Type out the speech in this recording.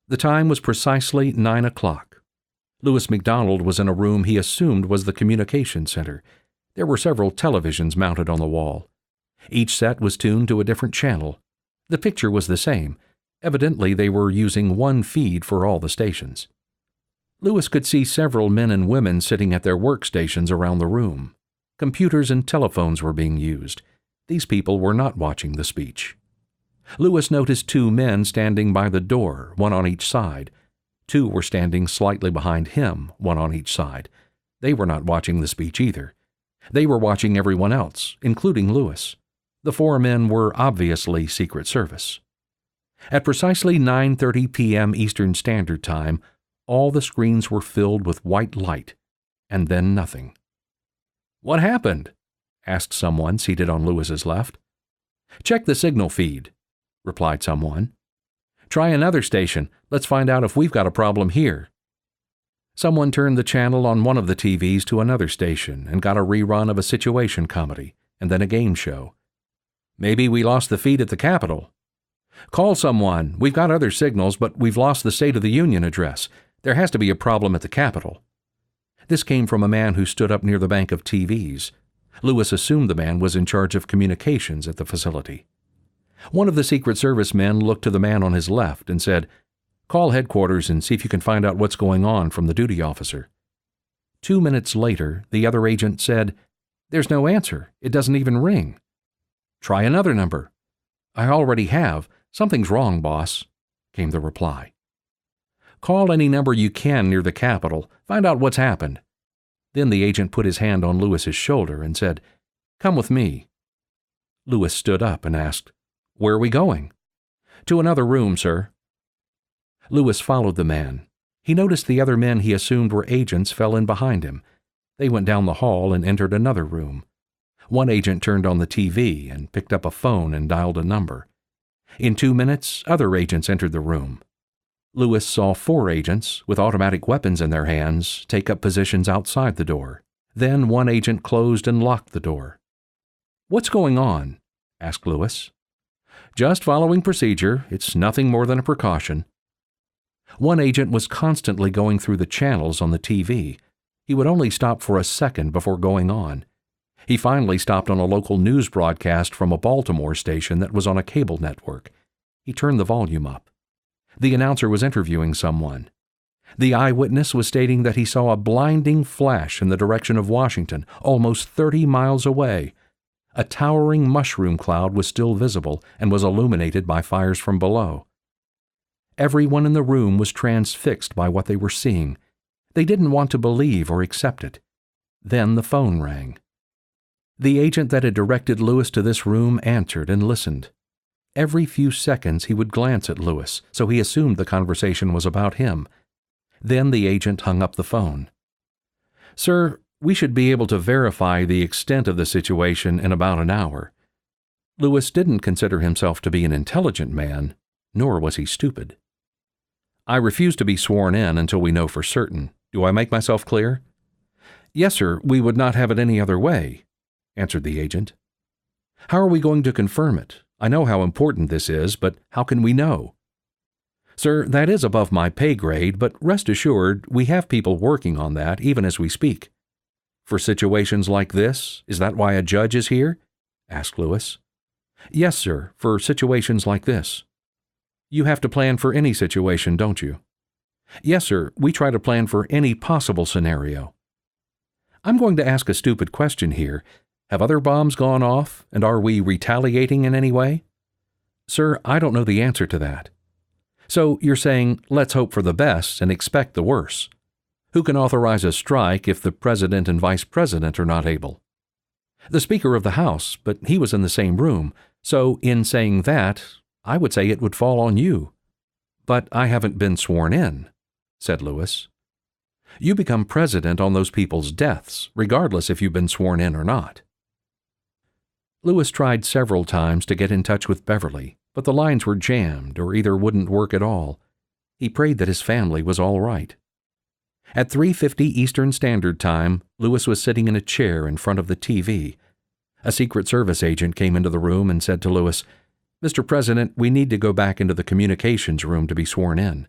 The time was precisely 9 o'clock. Lewis MacDonald was in a room he assumed was the communication center. There were several televisions mounted on the wall. Each set was tuned to a different channel. The picture was the same. Evidently, they were using one feed for all the stations. Lewis could see several men and women sitting at their workstations around the room. Computers and telephones were being used. These people were not watching the speech. Lewis noticed 2 men standing by the door, one on each side. 2 were standing slightly behind him, one on each side. They were not watching the speech either. They were watching everyone else, including Lewis. The 4 men were obviously Secret Service. At precisely 9:30 p.m. Eastern Standard Time, all the screens were filled with white light, and then nothing. "What happened?" asked someone seated on Lewis's left. "Check the signal feed," replied someone. "Try another station. Let's find out if we've got a problem here." Someone turned the channel on one of the TVs to another station and got a rerun of a situation comedy, and then a game show. "Maybe we lost the feed at the Capitol." "Call someone. We've got other signals, but we've lost the State of the Union address. There has to be a problem at the Capitol." This came from a man who stood up near the bank of TVs. Lewis assumed the man was in charge of communications at the facility. One of the Secret Service men looked to the man on his left and said, "Call headquarters and see if you can find out what's going on from the duty officer." 2 minutes later, the other agent said, "There's no answer. It doesn't even ring." "Try another number." "I already have. Something's wrong, boss," came the reply. "Call any number you can near the Capitol. Find out what's happened." Then the agent put his hand on Lewis's shoulder and said, "Come with me." Lewis stood up and asked, "Where are we going?" "To another room, sir." Lewis followed the man. He noticed the other men he assumed were agents fell in behind him. They went down the hall and entered another room. One agent turned on the TV and picked up a phone and dialed a number. In 2 minutes, other agents entered the room. Lewis saw 4 agents, with automatic weapons in their hands, take up positions outside the door. Then one agent closed and locked the door. "What's going on?" asked Lewis. "Just following procedure. It's nothing more than a precaution." One agent was constantly going through the channels on the TV. He would only stop for a second before going on. He finally stopped on a local news broadcast from a Baltimore station that was on a cable network. He turned the volume up. The announcer was interviewing someone. The eyewitness was stating that he saw a blinding flash in the direction of Washington, almost 30 miles away. A towering mushroom cloud was still visible and was illuminated by fires from below. Everyone in the room was transfixed by what they were seeing. They didn't want to believe or accept it. Then the phone rang. The agent that had directed Lewis to this room answered and listened. Every few seconds he would glance at Lewis, so he assumed the conversation was about him. Then the agent hung up the phone. "Sir, we should be able to verify the extent of the situation in about an hour." Lewis didn't consider himself to be an intelligent man, nor was he stupid. "I refuse to be sworn in until we know for certain. Do I make myself clear?" "Yes, sir, we would not have it any other way," answered the agent. "How are we going to confirm it? I know how important this is, but how can we know?" "Sir, that is above my pay grade, but rest assured we have people working on that even as we speak." "For situations like this? Is that why a judge is here?" asked Lewis. "Yes, sir, for situations like this." "You have to plan for any situation, don't you?" "Yes, sir, we try to plan for any possible scenario." "I'm going to ask a stupid question here. Have other bombs gone off, and are we retaliating in any way?" "Sir, I don't know the answer to that." "So you're saying, let's hope for the best and expect the worst. Who can authorize a strike if the president and vice president are not able?" "The Speaker of the House, but he was in the same room. So in saying that, I would say it would fall on you." "But I haven't been sworn in," said Lewis. "You become president on those people's deaths, regardless if you've been sworn in or not." Lewis tried several times to get in touch with Beverly, but the lines were jammed or either wouldn't work at all. He prayed that his family was all right. At 3:50 Eastern Standard Time, Lewis was sitting in a chair in front of the TV. A Secret Service agent came into the room and said to Lewis, "Mr. President, we need to go back into the communications room to be sworn in."